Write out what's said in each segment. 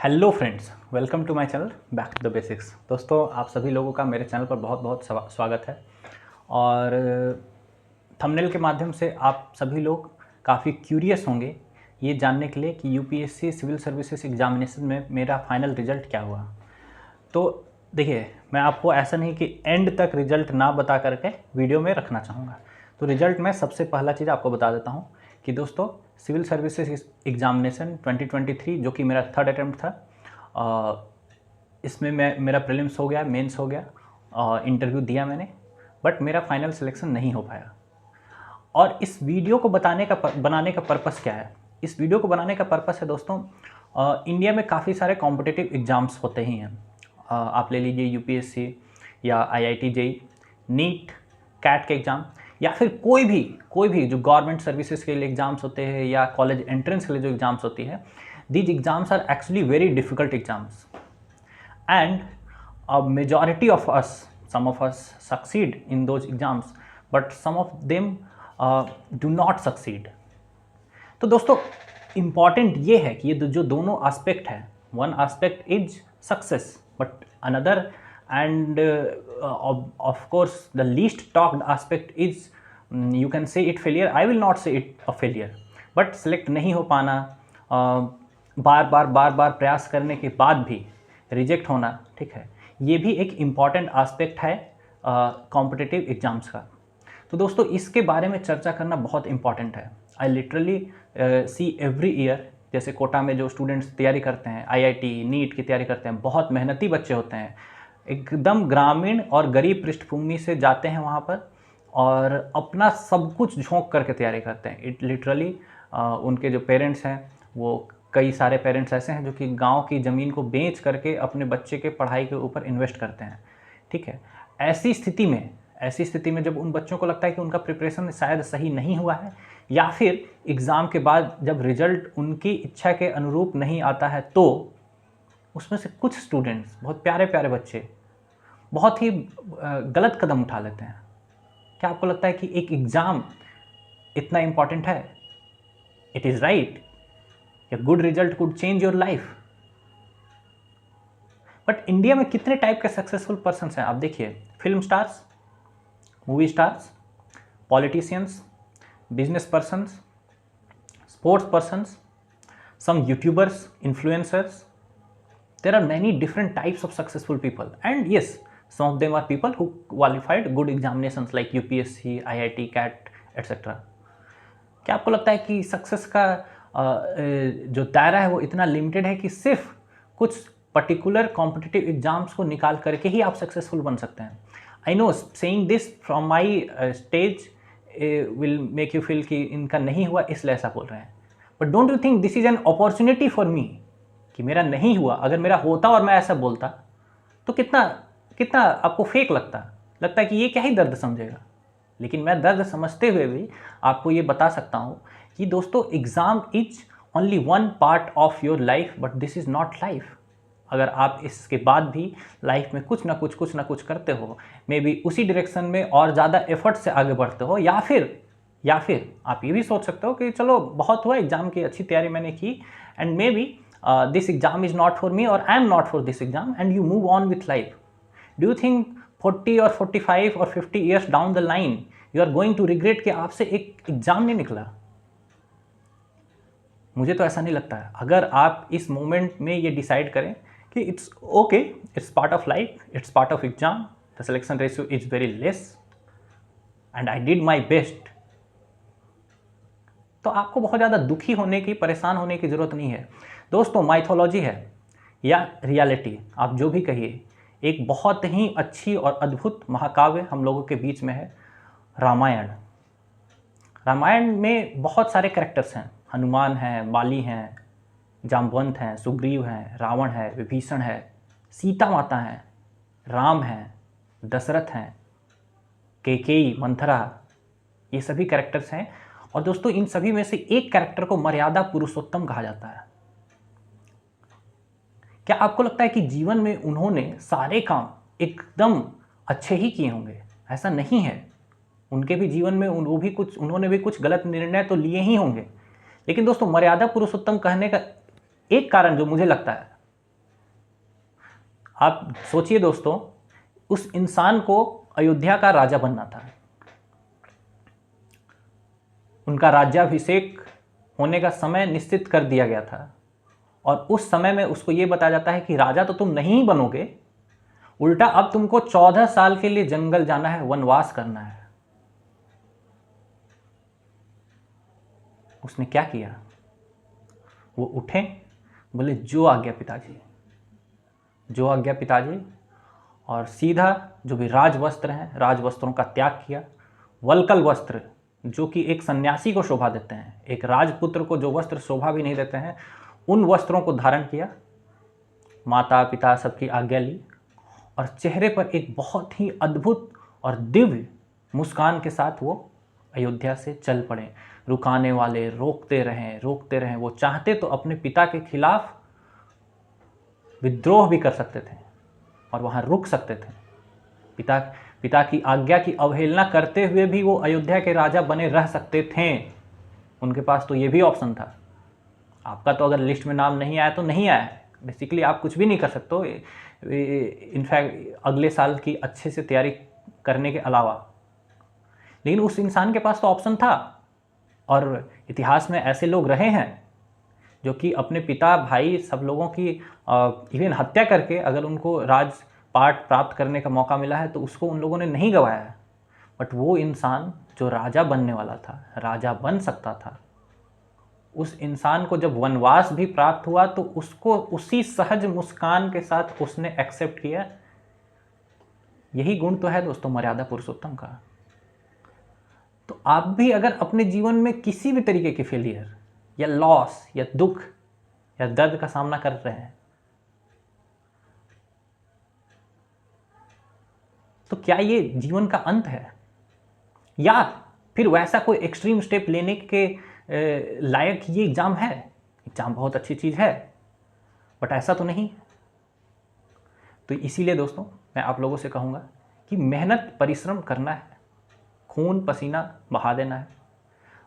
Hello friends, welcome to my channel back to the basics. दोस्तों, आप सभी लोगों का मेरे चैनल पर बहुत बहुत स्वागत है। और थंबनेल के माध्यम से आप सभी लोग काफ़ी क्यूरियस होंगे ये जानने के लिए कि यूपीएससी सिविल सर्विसेज एग्जामिनेशन में मेरा फाइनल रिजल्ट क्या हुआ। तो देखिए, मैं आपको ऐसा नहीं कि एंड तक रिजल्ट ना बता करके वीडियो में रखना चाहूँगा। तो रिजल्ट में सबसे पहला चीज़ आपको बता देता हूँ कि दोस्तों, सिविल सर्विसेज एग्जामिनेशन 2023 जो कि मेरा थर्ड अटैम्प्ट था, इसमें मेरा प्रीलिम्स हो गया, मेंस हो गया, इंटरव्यू दिया मैंने, बट मेरा फाइनल सिलेक्शन नहीं हो पाया। और इस वीडियो को बनाने का पर्पस क्या है? इस वीडियो को बनाने का पर्पस है दोस्तों, इंडिया में काफ़ी सारे कॉम्पिटिटिव एग्ज़ाम्स होते ही हैं। आप ले लीजिए यूपीएससी या आईआईटी जेई, नीट, कैट के एग्ज़ाम, या फिर कोई भी जो गवर्नमेंट सर्विसेज के लिए एग्ज़ाम्स होते हैं या कॉलेज एंट्रेंस के लिए जो एग्ज़ाम्स होती है, these exams are actually very difficult exams and a majority of us, some of us succeed in those exams, but some of them do not succeed. तो दोस्तों, इम्पॉर्टेंट ये है कि ये जो दोनों एस्पेक्ट है, one aspect is success but another and of course the least talked aspect is, you can say it failure, I will not say it a failure, but select नहीं हो पाना, बार बार प्रयास करने के बाद भी रिजेक्ट होना, ठीक है, ये भी एक इम्पॉर्टेंट एस्पेक्ट है कॉम्पिटिटिव एग्ज़ाम्स का। तो दोस्तों, इसके बारे में चर्चा करना बहुत इम्पॉर्टेंट है। I literally see every year, जैसे कोटा में जो स्टूडेंट्स तैयारी करते हैं, आईआईटी नीट की तैयारी करते हैं, बहुत मेहनती बच्चे होते हैं, एकदम ग्रामीण और गरीब पृष्ठभूमि से जाते हैं वहाँ पर और अपना सब कुछ झोंक करके तैयारी करते हैं। इट लिटरली उनके जो पेरेंट्स हैं, वो कई सारे पेरेंट्स ऐसे हैं जो कि गांव की ज़मीन को बेच करके अपने बच्चे के पढ़ाई के ऊपर इन्वेस्ट करते हैं, ठीक है। ऐसी स्थिति में जब उन बच्चों को लगता है कि उनका प्रिपरेशन शायद सही नहीं हुआ है, या फिर एग्ज़ाम के बाद जब रिजल्ट उनकी इच्छा के अनुरूप नहीं आता है, तो उसमें से कुछ स्टूडेंट्स, बहुत प्यारे प्यारे बच्चे, बहुत ही गलत कदम उठा लेते हैं। क्या आपको लगता है कि एक एग्ज़ाम इतना इम्पॉर्टेंट है? It is right, a good result could change your life. But India में कितने टाइप के सक्सेसफुल पर्सन हैं? आप देखिए, film stars, movie stars, politicians, business persons, sports persons, some YouTubers, influencers. There are many different types of successful people, and yes, some of them are people who qualified good examinations like UPSC, IIT, CAT, etc. क्या आपको लगता है कि success का जो दायरा है वो इतना लिमिटेड है कि सिर्फ कुछ पर्टिकुलर कॉम्पिटिटिव एग्जाम्स को निकाल करके ही आप सक्सेसफुल बन सकते हैं? I know saying this from my stage will make you feel कि इनका नहीं हुआ इसलिए ऐसा बोल रहे हैं, but don't you think this is an opportunity for me कि मेरा नहीं हुआ? अगर मेरा होता और मैं ऐसा बोलता तो कितना कितना आपको फेक लगता है कि ये क्या ही दर्द समझेगा। लेकिन मैं दर्द समझते हुए भी आपको ये बता सकता हूँ कि दोस्तों, exam is only one part of your life, but this is not life. अगर आप इसके बाद भी लाइफ में कुछ ना कुछ करते हो, मे बी उसी डायरेक्शन में और ज़्यादा एफर्ट से आगे बढ़ते हो, या फिर आप ये भी सोच सकते हो कि चलो बहुत हुआ, एग्ज़ाम की अच्छी तैयारी मैंने की, and maybe this exam is not for me और I am not for this exam, and you move on with life. Do you think 40 और 45 और 50 years down the line you are going to regret कि आपसे एक exam नहीं निकला? मुझे तो ऐसा नहीं लगता है। अगर आप इस मोमेंट में ये डिसाइड करें कि it's okay, it's part of life, it's part of exam, the selection ratio is very less and I did my best, तो आपको बहुत ज़्यादा दुखी होने की, परेशान होने की ज़रूरत नहीं है। दोस्तों, माइथोलॉजी है या रियलिटी, आप जो भी कहिए, एक बहुत ही अच्छी और अद्भुत महाकाव्य हम लोगों के बीच में है, रामायण। रामायण में बहुत सारे कैरेक्टर्स हैं, हनुमान हैं, बाली हैं, जाम्बवंत हैं, सुग्रीव हैं, रावण है, विभीषण है, सीता माता हैं, राम हैं, दशरथ हैं, कैकेयी, मंथरा, ये सभी कैरेक्टर्स हैं। और दोस्तों, इन सभी में से एक कैरेक्टर को मर्यादा पुरुषोत्तम कहा जाता है। क्या आपको लगता है कि जीवन में उन्होंने सारे काम एकदम अच्छे ही किए होंगे? ऐसा नहीं है। उनके भी जीवन में उन्होंने भी कुछ गलत निर्णय तो लिए ही होंगे। लेकिन दोस्तों, मर्यादा पुरुषोत्तम कहने का एक कारण जो मुझे लगता है आप सोचिए दोस्तों, उस इंसान को अयोध्या का राजा बनना था, उनका राज्याभिषेक होने का समय निश्चित कर दिया गया था, और उस समय में उसको ये बताया जाता है कि राजा तो तुम नहीं बनोगे, उल्टा अब तुमको 14 साल के लिए जंगल जाना है, वनवास करना है। उसने क्या किया? वो उठे, बोले जो आज्ञा पिताजी, जो आज्ञा पिताजी, और सीधा जो भी राजवस्त्र हैं, राजवस्त्रों का त्याग किया। वल्कल वस्त्र जो कि एक सन्यासी को शोभा देते हैं, एक राजपुत्र को जो वस्त्र शोभा भी नहीं देते हैं, उन वस्त्रों को धारण किया, माता पिता सबकी आज्ञा ली, और चेहरे पर एक बहुत ही अद्भुत और दिव्य मुस्कान के साथ वो अयोध्या से चल पड़े। रुकाने वाले रोकते रहें। वो चाहते तो अपने पिता के खिलाफ विद्रोह भी कर सकते थे और वहाँ रुक सकते थे। पिता की आज्ञा की अवहेलना करते हुए भी वो अयोध्या के राजा बने रह सकते थे। उनके पास तो ये भी ऑप्शन था। आपका तो अगर लिस्ट में नाम नहीं आया तो नहीं आया, बेसिकली आप कुछ भी नहीं कर सकते हो, इनफैक्ट अगले साल की अच्छे से तैयारी करने के अलावा। लेकिन उस इंसान के पास तो ऑप्शन था, और इतिहास में ऐसे लोग रहे हैं जो कि अपने पिता भाई सब लोगों की इवन हत्या करके अगर उनको राजपाट प्राप्त करने का मौका मिला है तो उसको उन लोगों ने नहीं गंवाया है। बट वो इंसान जो राजा बनने वाला था, राजा बन सकता था, उस इंसान को जब वनवास भी प्राप्त हुआ तो उसको उसी सहज मुस्कान के साथ उसने एक्सेप्ट किया। यही गुण तो है दोस्तों मर्यादा पुरुषोत्तम का। तो आप भी अगर अपने जीवन में किसी भी तरीके के फेलियर या लॉस या दुख या दर्द का सामना कर रहे हैं, तो क्या ये जीवन का अंत है, या फिर वैसा कोई एक्सट्रीम स्टेप लेने के लायक ये एग्ज़ाम है? एग्ज़ाम बहुत अच्छी चीज़ है, बट ऐसा तो नहीं। तो इसीलिए दोस्तों मैं आप लोगों से कहूँगा कि मेहनत परिश्रम करना है, खून पसीना बहा देना है,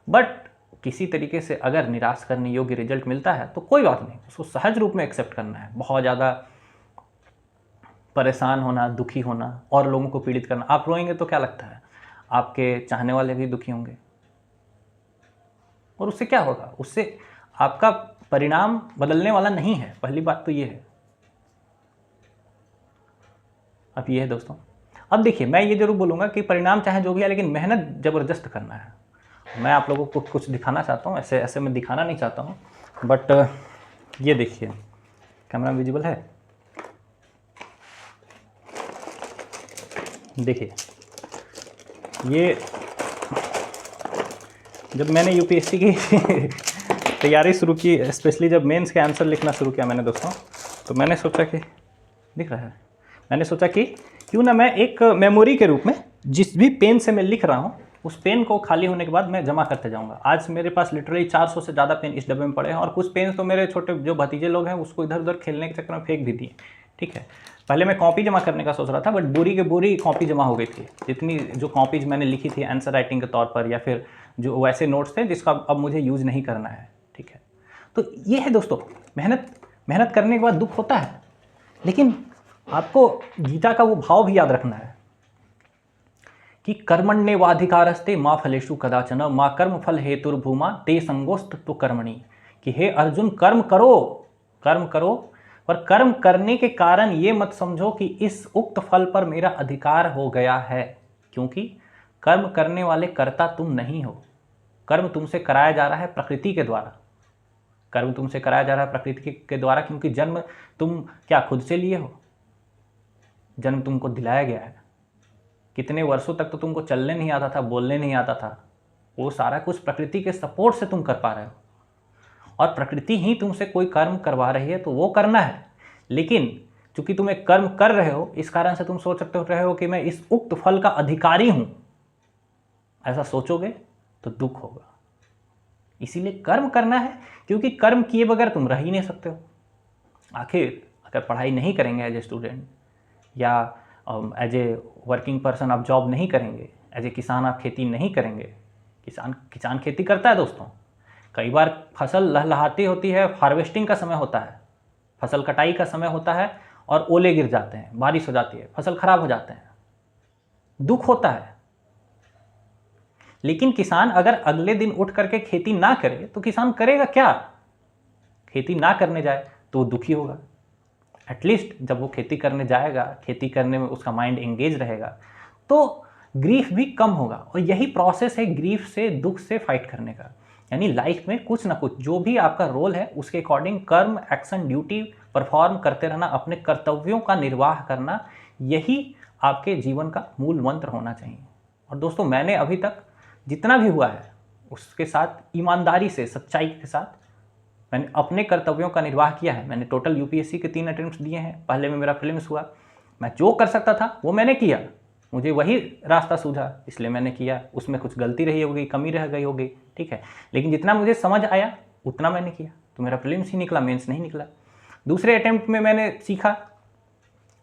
बट किसी तरीके से अगर निराश करने योग्य रिजल्ट मिलता है तो कोई बात नहीं, उसको सहज रूप में एक्सेप्ट करना है। बहुत ज़्यादा परेशान होना, दुखी होना और लोगों को पीड़ित करना, आप रोएंगे तो क्या लगता है आपके चाहने वाले भी दुखी होंगे, और उससे क्या होगा? उससे आपका परिणाम बदलने वाला नहीं है। पहली बात तो ये है। अब ये है दोस्तों, अब देखिए मैं ये जरूर बोलूँगा कि परिणाम चाहे जो भी है, लेकिन मेहनत ज़बरदस्त करना है। मैं आप लोगों को कुछ दिखाना चाहता हूँ, ऐसे मैं दिखाना नहीं चाहता हूँ, बट ये देखिए, कैमरा विजिबल है? देखिए, ये जब मैंने यूपीएससी की तैयारी शुरू की, स्पेशली जब मेंस के आंसर लिखना शुरू किया मैंने दोस्तों, तो मैंने सोचा कि दिख रहा है, मैंने सोचा कि क्यों ना मैं एक मेमोरी के रूप में जिस भी पेन से मैं लिख रहा हूँ उस पेन को खाली होने के बाद मैं जमा करते जाऊँगा। आज मेरे पास लिटरली 400 से ज़्यादा पेन इस डब्बे में पड़े हैं, और कुछ पेन तो मेरे छोटे जो भतीजे लोग हैं उसको इधर उधर खेलने के चक्कर में फेंक भी दिए। ठीक है, पहले मैं कॉपी जमा करने का सोच रहा था, बट बोरी के बोरी कॉपी जमा हो गई थी। जितनी जो कॉपीज मैंने लिखी थी आंसर राइटिंग के तौर पर, या फिर जो वैसे नोट्स थे जिसका अब मुझे यूज़ नहीं करना है। ठीक है, तो ये है दोस्तों, मेहनत करने के बाद दुख होता है, लेकिन आपको गीता का वो भाव भी याद रखना है कि कर्मण्येवाधिकारस्ते माँ फलेषु कदाचन माँ कर्म फल हेतुर्भूमा ते संगोस्तु कर्मणि, कि हे अर्जुन कर्म करो, पर कर्म करने के कारण ये मत समझो कि इस उक्त फल पर मेरा अधिकार हो गया है, क्योंकि कर्म करने वाले कर्ता तुम नहीं हो। कर्म तुमसे कराया जा रहा है प्रकृति के द्वारा, कर्म तुमसे कराया जा रहा है प्रकृति के द्वारा, क्योंकि जन्म तुम क्या खुद से लिए हो? जन्म तुमको दिलाया गया है। कितने वर्षों तक तो तुमको चलने नहीं आता था, बोलने नहीं आता था, वो सारा कुछ प्रकृति के सपोर्ट से तुम कर पा रहे हो, और प्रकृति ही तुमसे कोई कर्म करवा रही है तो वो करना है। लेकिन चूंकि तुम एक कर्म कर रहे हो, इस कारण से तुम सोच सकते रहे हो कि मैं इस उक्त फल का अधिकारी हूं। ऐसा सोचोगे तो दुख होगा। इसीलिए कर्म करना है, क्योंकि कर्म किए बगैर तुम रह ही नहीं सकते हो। आखिर अगर पढ़ाई नहीं करेंगे एज ए स्टूडेंट, या एज ए वर्किंग पर्सन आप जॉब नहीं करेंगे, एज ए किसान आप खेती नहीं करेंगे। किसान खेती करता है दोस्तों, कई बार फसल लहलहाती होती है, हार्वेस्टिंग का समय होता है, फसल कटाई का समय होता है, और ओले गिर जाते हैं, बारिश हो जाती है, फसल खराब हो जाते हैं, दुख होता है। लेकिन किसान अगर अगले दिन उठ करके खेती ना करे तो किसान करेगा क्या? खेती ना करने जाए तो वो दुखी होगा। एटलीस्ट जब वो खेती करने जाएगा, खेती करने में उसका माइंड एंगेज रहेगा, तो ग्रीफ भी कम होगा। और यही प्रोसेस है ग्रीफ से, दुख से फाइट करने का। यानी लाइफ में कुछ ना कुछ जो भी आपका रोल है उसके अकॉर्डिंग कर्म, एक्शन, ड्यूटी परफॉर्म करते रहना, अपने कर्तव्यों का निर्वाह करना, यही आपके जीवन का मूल मंत्र होना चाहिए। और दोस्तों, मैंने अभी तक जितना भी हुआ है उसके साथ ईमानदारी से, सच्चाई के साथ मैंने अपने कर्तव्यों का निर्वाह किया है। मैंने टोटल यूपीएससी के 3 अटेम्प्ट्स दिए हैं। पहले में मेरा प्रीलिम्स हुआ। मैं जो कर सकता था वो मैंने किया, मुझे वही रास्ता सूझा इसलिए मैंने किया। उसमें कुछ गलती रही होगी, कमी रह गई होगी, ठीक है, लेकिन जितना मुझे समझ आया उतना मैंने किया, तो मेरा प्रीलिम्स ही निकला, मेंस नहीं निकला। दूसरे अटेम्प्ट में मैंने सीखा,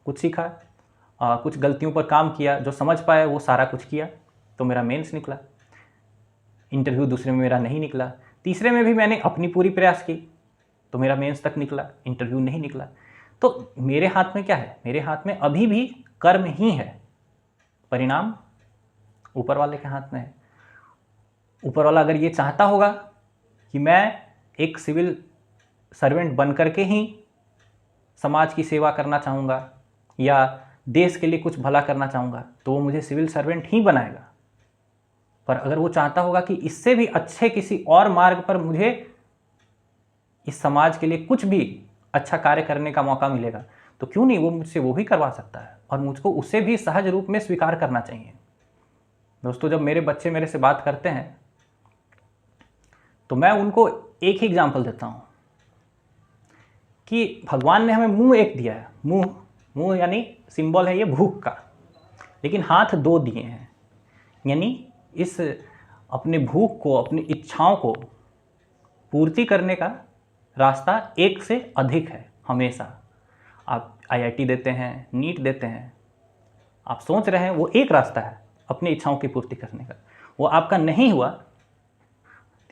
कुछ गलतियों पर काम किया, जो समझ पाया वो सारा कुछ किया, तो मेरा मेंस निकला। इंटरव्यू दूसरे में मेरा नहीं निकला। तीसरे में भी मैंने अपनी पूरी प्रयास की तो मेरा मेंस तक निकला, इंटरव्यू नहीं निकला। तो मेरे हाथ में क्या है? मेरे हाथ में अभी भी कर्म ही है, परिणाम ऊपर वाले के हाथ में है। ऊपर वाला अगर ये चाहता होगा कि मैं एक सिविल सर्वेंट बन करके ही समाज की सेवा करना चाहूँगा या देश के लिए कुछ भला करना चाहूँगा, तो वो मुझे सिविल सर्वेंट ही बनाएगा। पर अगर वो चाहता होगा कि इससे भी अच्छे किसी और मार्ग पर मुझे इस समाज के लिए कुछ भी अच्छा कार्य करने का मौका मिलेगा, तो क्यों नहीं वो मुझसे वो भी करवा सकता है, और मुझको उसे भी सहज रूप में स्वीकार करना चाहिए। दोस्तों, जब मेरे बच्चे मेरे से बात करते हैं तो मैं उनको एक ही एग्जाम्पल देता हूँ कि भगवान ने हमें मुंह एक दिया है। मुंह यानी सिंबल है ये भूख का, लेकिन हाथ 2 दिए हैं। यानी इस अपने भूख को, अपनी इच्छाओं को पूर्ति करने का रास्ता एक से अधिक है हमेशा। आप आईआईटी देते हैं, नीट देते हैं, आप सोच रहे हैं वो एक रास्ता है अपनी इच्छाओं की पूर्ति करने का, वो आपका नहीं हुआ,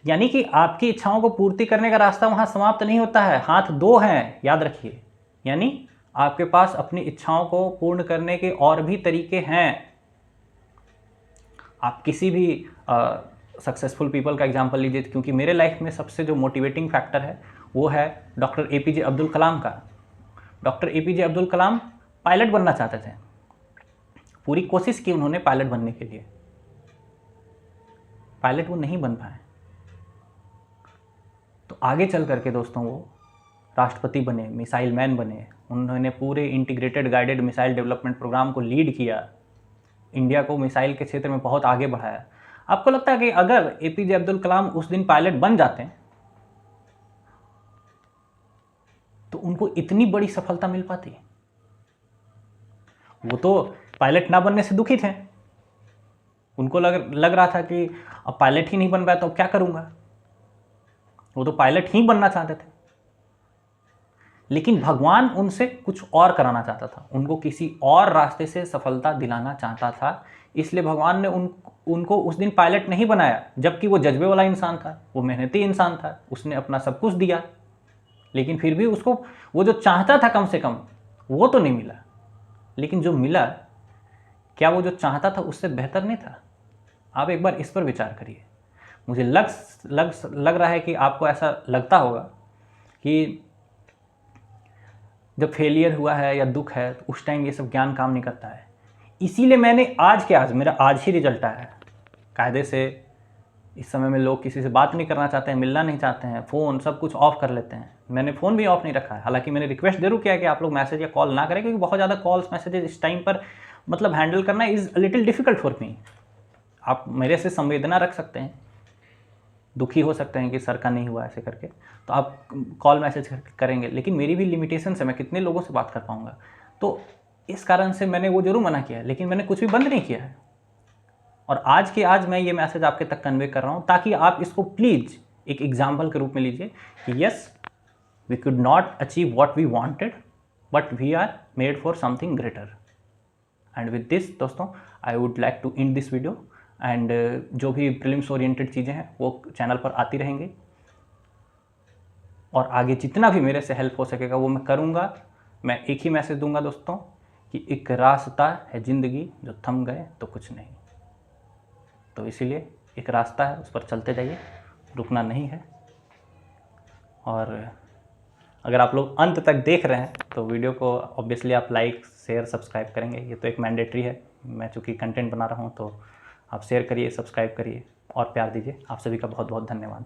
यानी कि आपकी इच्छाओं को पूर्ति करने का रास्ता वहाँ समाप्त नहीं होता है। हाथ 2 हैं, याद रखिए। यानी आपके पास अपनी इच्छाओं को पूर्ण करने के और भी तरीके हैं। आप किसी भी सक्सेसफुल पीपल का एग्जांपल लीजिए, क्योंकि मेरे लाइफ में सबसे जो मोटिवेटिंग फैक्टर है वो है डॉक्टर एपीजे अब्दुल कलाम का। Doctor APJ Abdul Kalam pilot बनना चाहते थे, पूरी कोशिश की उन्होंने पायलट बनने के लिए, पायलट वो नहीं बन पाए। तो आगे चल करके दोस्तों वो राष्ट्रपति बने, मिसाइल मैन बने। उन्होंने पूरे integrated guided missile development programme को लीड किया, इंडिया को मिसाइल के क्षेत्र में बहुत आगे बढ़ाया। आपको लगता है कि अगर एपीजे अब्दुल कलाम उस दिन पायलट बन जाते तो उनको इतनी बड़ी सफलता मिल पाती? वो तो पायलट ना बनने से दुखी थे। उनको लग रहा था कि अब पायलट ही नहीं बन पाया तो अब क्या करूंगा। वो तो पायलट ही बनना चाहते थे, लेकिन भगवान उनसे कुछ और कराना चाहता था, उनको किसी और रास्ते से सफलता दिलाना चाहता था। इसलिए भगवान ने उनको उस दिन पायलट नहीं बनाया, जबकि वो जज्बे वाला इंसान था, वो मेहनती इंसान था, उसने अपना सब कुछ दिया, लेकिन फिर भी उसको वो जो चाहता था कम से कम वो तो नहीं मिला। लेकिन जो मिला, क्या वो जो चाहता था उससे बेहतर नहीं था? आप एक बार इस पर विचार करिए। मुझे लग रहा है कि आपको ऐसा लगता होगा कि जब फेलियर हुआ है या दुख है तो उस टाइम ये सब ज्ञान काम नहीं करता है। इसीलिए मैंने मेरा आज ही रिजल्ट आया है। कायदे से इस समय में लोग किसी से बात नहीं करना चाहते हैं, मिलना नहीं चाहते हैं, फ़ोन सब कुछ ऑफ कर लेते हैं। मैंने फ़ोन भी ऑफ नहीं रखा है। हालांकि मैंने रिक्वेस्ट जरूर किया कि आप लोग मैसेज या कॉल ना करें, क्योंकि बहुत ज़्यादा कॉल्स मैसेजेस इस टाइम पर मतलब हैंडल करना is a little difficult for me. आप मेरे से संवेदना रख सकते हैं, दुखी हो सकते हैं कि सर का नहीं हुआ ऐसे करके, तो आप कॉल मैसेज करेंगे, लेकिन मेरी भी लिमिटेशन है, मैं कितने लोगों से बात कर पाऊँगा। तो इस कारण से मैंने वो जरूर मना किया, लेकिन मैंने कुछ भी बंद नहीं किया है। और आज के आज मैं ये मैसेज आपके तक कन्वे कर रहा हूँ, ताकि आप इसको प्लीज़ एक एग्जाम्पल के रूप में लीजिए कि yes, we could not achieve what we wanted, but we are made for something greater. And with this दोस्तों, I would like to end this video. And जो भी प्रीलिम्स ओरिएंटेड चीज़ें हैं वो चैनल पर आती रहेंगी, और आगे जितना भी मेरे से हेल्प हो सकेगा वो मैं करूँगा। मैं एक ही मैसेज दूंगा दोस्तों कि एक रास्ता है ज़िंदगी, जो थम गए तो कुछ नहीं। तो इसीलिए एक रास्ता है, उस पर चलते जाइए, रुकना नहीं है। और अगर आप लोग अंत तक देख रहे हैं तो वीडियो को ऑब्वियसली आप लाइक शेयर सब्सक्राइब करेंगे, ये तो एक मैंडेटरी है। मैं चूँकि कंटेंट बना रहा हूँ तो आप शेयर करिए, सब्सक्राइब करिए और प्यार दीजिए। आप सभी का बहुत बहुत धन्यवाद।